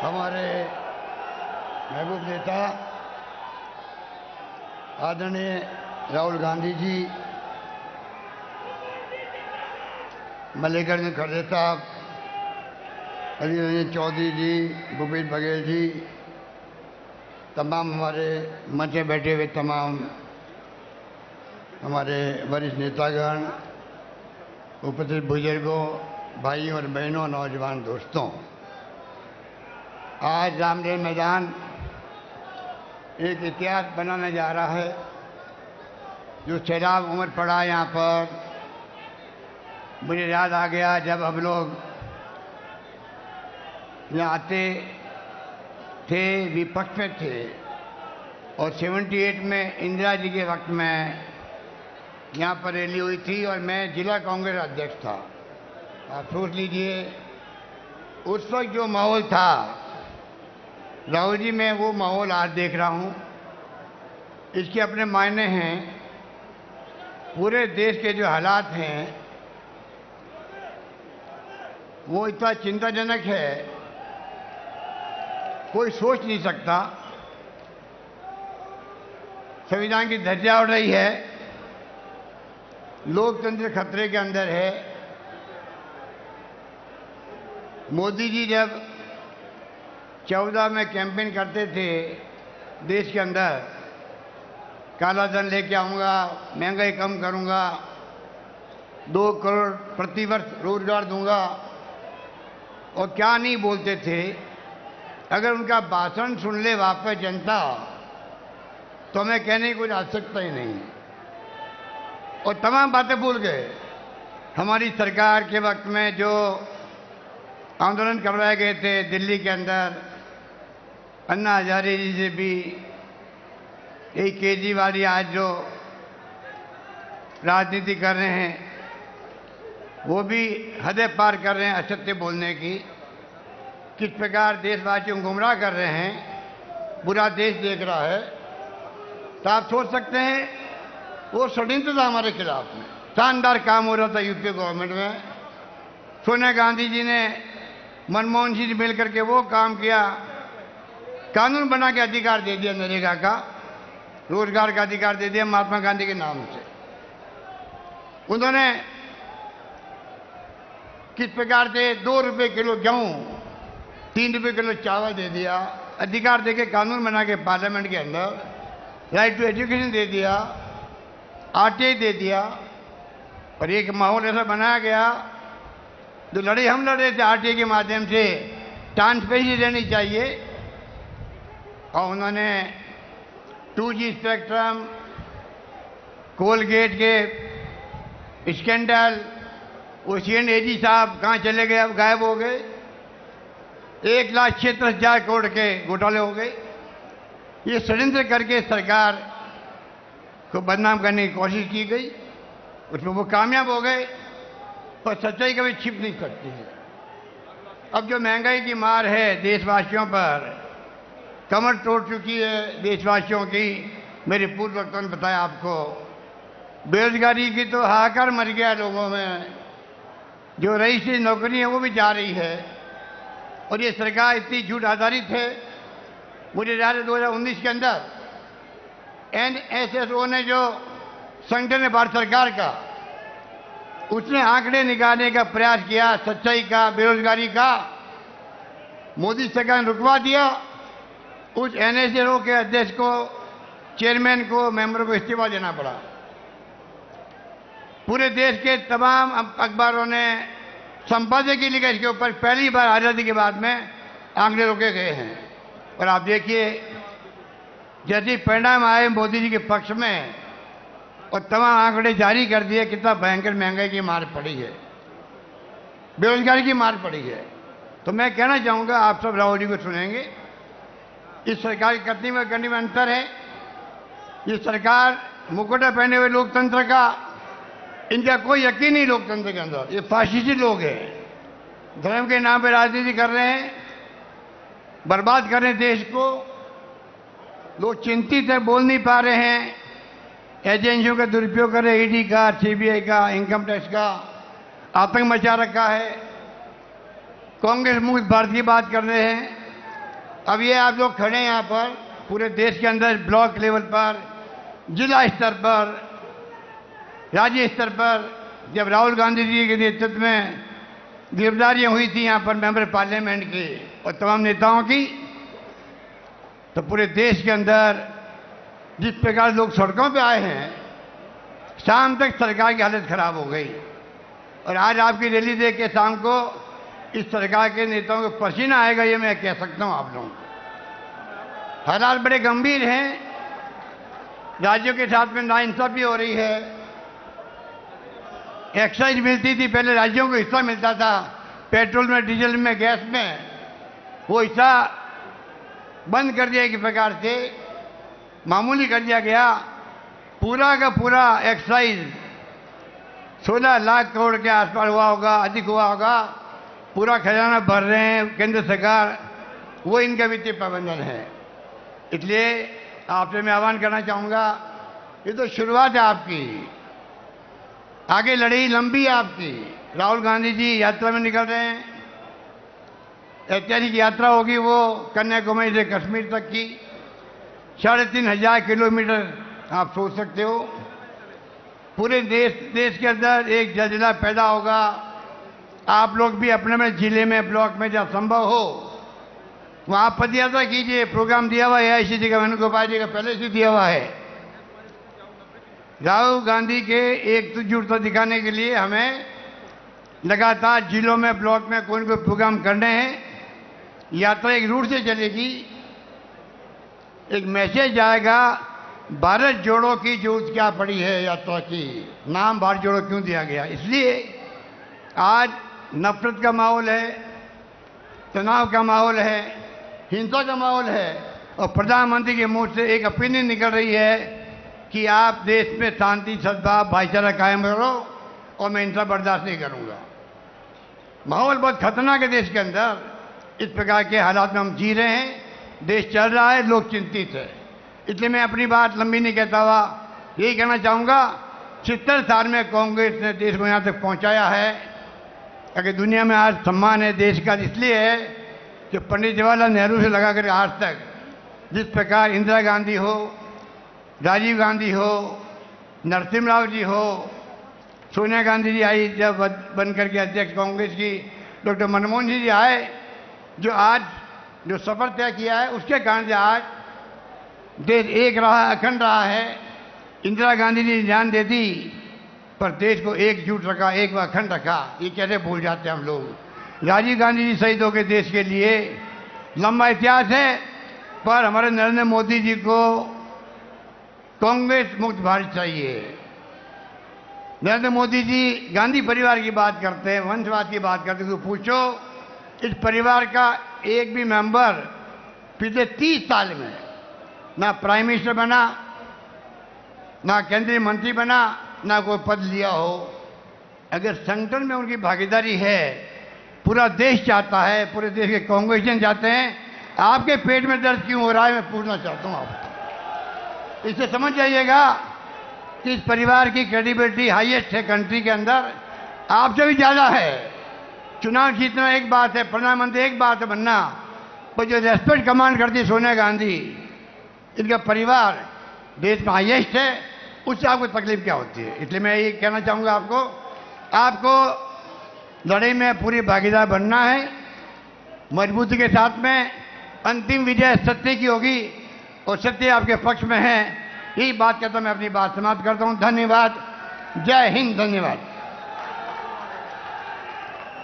हमारे महबूब नेता आदरणीय राहुल गांधी जी, मल्लिकार्जुन खड़गे साहब, अधीर रंजन चौधरी जी, भूपेश बघेल जी, तमाम हमारे मंच में बैठे हुए तमाम हमारे वरिष्ठ नेतागण, उपस्थित बुजुर्गों, भाइयों और बहनों, नौजवान दोस्तों, आज रामलीला मैदान एक इतिहास बनाने जा रहा है। जो सैलाब उमड़ पड़ा यहाँ पर, मुझे याद आ गया जब हम लोग यहाँ आते थे, विपक्ष में थे, और 78 में इंदिरा जी के वक्त में यहाँ पर रैली हुई थी और मैं जिला कांग्रेस अध्यक्ष था। आप सोच लीजिए उस वक्त जो माहौल था, राहुल जी मैं वो माहौल आज देख रहा हूँ। इसके अपने मायने हैं। पूरे देश के जो हालात हैं वो इतना चिंताजनक है, कोई सोच नहीं सकता। संविधान की धज्जियां उड़ रही है, लोकतंत्र खतरे के अंदर है। मोदी जी जब 14 में कैंपेन करते थे देश के अंदर, काला धन लेके आऊँगा, महंगाई कम करूँगा, 2 करोड़ प्रतिवर्ष रोजगार दूंगा, और क्या नहीं बोलते थे। अगर उनका भाषण सुन ले वापस जनता तो हमें कहने की कोई आवश्यकता ही नहीं, और तमाम बातें भूल गए। हमारी सरकार के वक्त में जो आंदोलन करवाए गए थे दिल्ली के अंदर, अन्ना हजारे जी से भी, यही केजरीवाल जी आज जो राजनीति कर रहे हैं वो भी हदें पार कर रहे हैं असत्य बोलने की। किस प्रकार देशवासियों को गुमराह कर रहे हैं, पूरा देश देख रहा है। तो आप सोच सकते हैं वो षड्यंत्र था हमारे खिलाफ में। शानदार काम हो रहा था यूपी गवर्नमेंट में। सोनिया गांधी जी ने मनमोहन सिंह से मिल करके वो काम किया, कानून बना के अधिकार दे दिया, नरेगा का, रोजगार का अधिकार दे दिया महात्मा गांधी के नाम से। उन्होंने किस प्रकार से 2 रुपये किलो गेहूं, 3 रुपये किलो चावल दे दिया, अधिकार देके कानून बना के पार्लियामेंट के अंदर, राइट टू एजुकेशन दे दिया, आरटीआई दे दिया, और एक माहौल ऐसा बनाया गया। जो लड़ाई हम लड़ रहे थे आरटीआई के माध्यम से, ट्रांसपेरेंसी रहनी चाहिए, और उन्होंने 2G स्पेक्ट्रम, कोलगेट के स्कैंडल, ओशियन एजी साहब कहाँ चले गए, अब गायब हो गए। 1,76,000 करोड़ के घोटाले हो गए। ये षड्यंत्र करके सरकार को बदनाम करने की कोशिश की गई, उसमें वो कामयाब हो गए, और सच्चाई कभी छिप नहीं सकती है। अब जो महंगाई की मार है देशवासियों पर, कमर तोड़ चुकी है देशवासियों की। मेरे पूर्व वक्ता ने बताया आपको, बेरोजगारी की तो हाहाकार मर गया लोगों में। जो रईसी नौकरी है वो भी जा रही है, और ये सरकार इतनी झूठ आधारित है। मुझे याद है 2019 के अंदर NSSO ने जो संगठन है भारत सरकार का, उसने आंकड़े निकालने का प्रयास किया सच्चाई का, बेरोजगारी का। मोदी सरकार ने रुकवा दिया। उस NSSO के अध्यक्ष को, चेयरमैन को, मेंबर को इस्तीफा देना पड़ा। पूरे देश के तमाम अखबारों ने संपादकीय लिखा इसके ऊपर। पहली बार आज़ादी के बाद में आंकड़े रोके गए हैं, और आप देखिए जैसे परिणाम आए मोदी जी के पक्ष में, और तमाम आंकड़े जारी कर दिए, कितना भयंकर महंगाई की मार पड़ी है, बेरोजगारी की मार पड़ी है। तो मैं कहना चाहूँगा, आप सब राहुल जी को सुनेंगे, इस सरकार की करने में अंतर है। ये सरकार मुकुटा पहने हुए लोकतंत्र का, इनका कोई यकीन नहीं लोकतंत्र के अंदर। ये फाशिस्टी लोग हैं, धर्म के नाम पे राजनीति कर रहे हैं, बर्बाद कर रहे हैं देश को। लोग चिंतित है, बोल नहीं पा रहे हैं। एजेंसियों का दुरुपयोग कर रहे हैं, ईडी का, सीबीआई का, इनकम टैक्स का, आतंक मचा रखा है। कांग्रेस मुक्त भारत की बात कर रहे हैं, अब ये आप लोग खड़े हैं यहाँ पर पूरे देश के अंदर ब्लॉक लेवल पर, जिला स्तर पर, राज्य स्तर पर, जब राहुल गांधी जी के नेतृत्व में गिरफ्तारियां हुई थी यहाँ पर मेंबर पार्लियामेंट की और तमाम नेताओं की, तो पूरे देश के अंदर जिस प्रकार लोग सड़कों पे आए हैं, शाम तक सरकार की हालत खराब हो गई। और आज आपकी रैली देख के शाम को इस सरकार के नेताओं को पसीना आएगा, ये मैं कह सकता हूं आप लोगों को। हालात बड़े गंभीर हैं, राज्यों के साथ में नाइंसाफी हो रही है। एक्साइज मिलती थी पहले, राज्यों को हिस्सा मिलता था पेट्रोल में, डीजल में, गैस में, वो हिस्सा बंद कर दिया एक प्रकार से, मामूली कर दिया गया। पूरा का पूरा एक्साइज 16 लाख करोड़ के आसपास हुआ होगा, अधिक हुआ होगा। पूरा खजाना भर रहे हैं केंद्र सरकार, वो इनका वित्तीय प्रबंधन है। इसलिए आपसे मैं आह्वान करना चाहूँगा, ये तो शुरुआत है आपकी, आगे लड़ाई लंबी है आपकी। राहुल गांधी जी यात्रा में निकल रहे हैं, ऐतिहासिक यात्रा होगी वो कन्याकुमारी से कश्मीर तक की, 3,500 किलोमीटर आप सोच सकते हो। पूरे देश के अंदर एक जलजिला पैदा होगा। आप लोग भी अपने में जिले में, ब्लॉक में जहाँ संभव हो वहाँ पदयात्रा कीजिए। प्रोग्राम दिया हुआ है AICC का, वेणुगोपाल जी का पहले से दिया हुआ है। राहुल गांधी के एकजुटता दिखाने के लिए हमें लगातार जिलों में, ब्लॉक में कोई न कोई प्रोग्राम करने हैं। यात्रा एक रूट से चलेगी, एक मैसेज आएगा, भारत जोड़ो की जरूरत क्या पड़ी है यात्रा की। नाम भारत जोड़ो क्यों दिया गया? इसलिए आज नफरत का माहौल है, तनाव का माहौल है, हिंसा का माहौल है, और प्रधानमंत्री के मुंह से एक ओपिनियन निकल रही है कि आप देश में शांति, सद्भाव, भाईचारा कायम करो और मैं इनका बर्दाश्त नहीं करूंगा। माहौल बहुत खतरनाक है देश के अंदर। इस प्रकार के हालात में हम जी रहे हैं, देश चल रहा है, लोग चिंतित है। इसलिए मैं अपनी बात लंबी नहीं कहता हुआ यही कहना चाहूँगा, 70 साल में कांग्रेस ने देश को यहाँ तक पहुँचाया है। अगर दुनिया में आज सम्मान है देश का, इसलिए है कि पंडित जवाहरलाल नेहरू से लगाकर आज तक जिस प्रकार इंदिरा गांधी हो, राजीव गांधी हो, नरसिम्हा राव जी हो, सोनिया गांधी जी आई जब बन करके अध्यक्ष कांग्रेस की, डॉक्टर मनमोहन जी आए, जो आज जो सफर तय किया है उसके कारण से आज देश एक रहा, अखंड रहा है। इंदिरा गांधी ने जान दे दी पर देश को एकजुट रखा, एक व अखंड रखा। ये कैसे भूल जाते हैं हम लोग। राजीव गांधी जी शहीद हो गए देश के लिए, लंबा इतिहास है। पर हमारे नरेंद्र मोदी जी को कांग्रेस मुक्त भारत चाहिए। नरेंद्र मोदी जी गांधी परिवार की बात करते हैं, वंशवाद की बात करते हैं, तो पूछो इस परिवार का एक भी मेंबर पिछले 30 साल में ना प्राइम मिनिस्टर बना, ना केंद्रीय मंत्री बना, ना कोई पद लिया हो। अगर संगठन में उनकी भागीदारी है, पूरा देश चाहता है, पूरे देश के कांग्रेसियन चाहते हैं, आपके पेट में दर्द क्यों हो रहा है मैं पूछना चाहता हूं आपको। इससे समझ जाइएगा कि इस परिवार की क्रेडिबिलिटी हाईएस्ट है कंट्री के अंदर, आपसे भी ज़्यादा है। चुनाव जीतना एक बात है, प्रधानमंत्री एक बात है बनना, पर जो रेस्पेक्ट कमांड करती सोनिया गांधी, इनका परिवार देश में हाईएस्ट है, उससे आपको तकलीफ क्या होती है? इसलिए मैं ये कहना चाहूँगा आपको लड़ाई में पूरी भागीदार बनना है, मजबूती के साथ में। अंतिम विजय सत्य की होगी और सत्य आपके पक्ष में है। यही बात कहता मैं अपनी बात समाप्त करता हूँ। धन्यवाद। जय हिंद। धन्यवाद।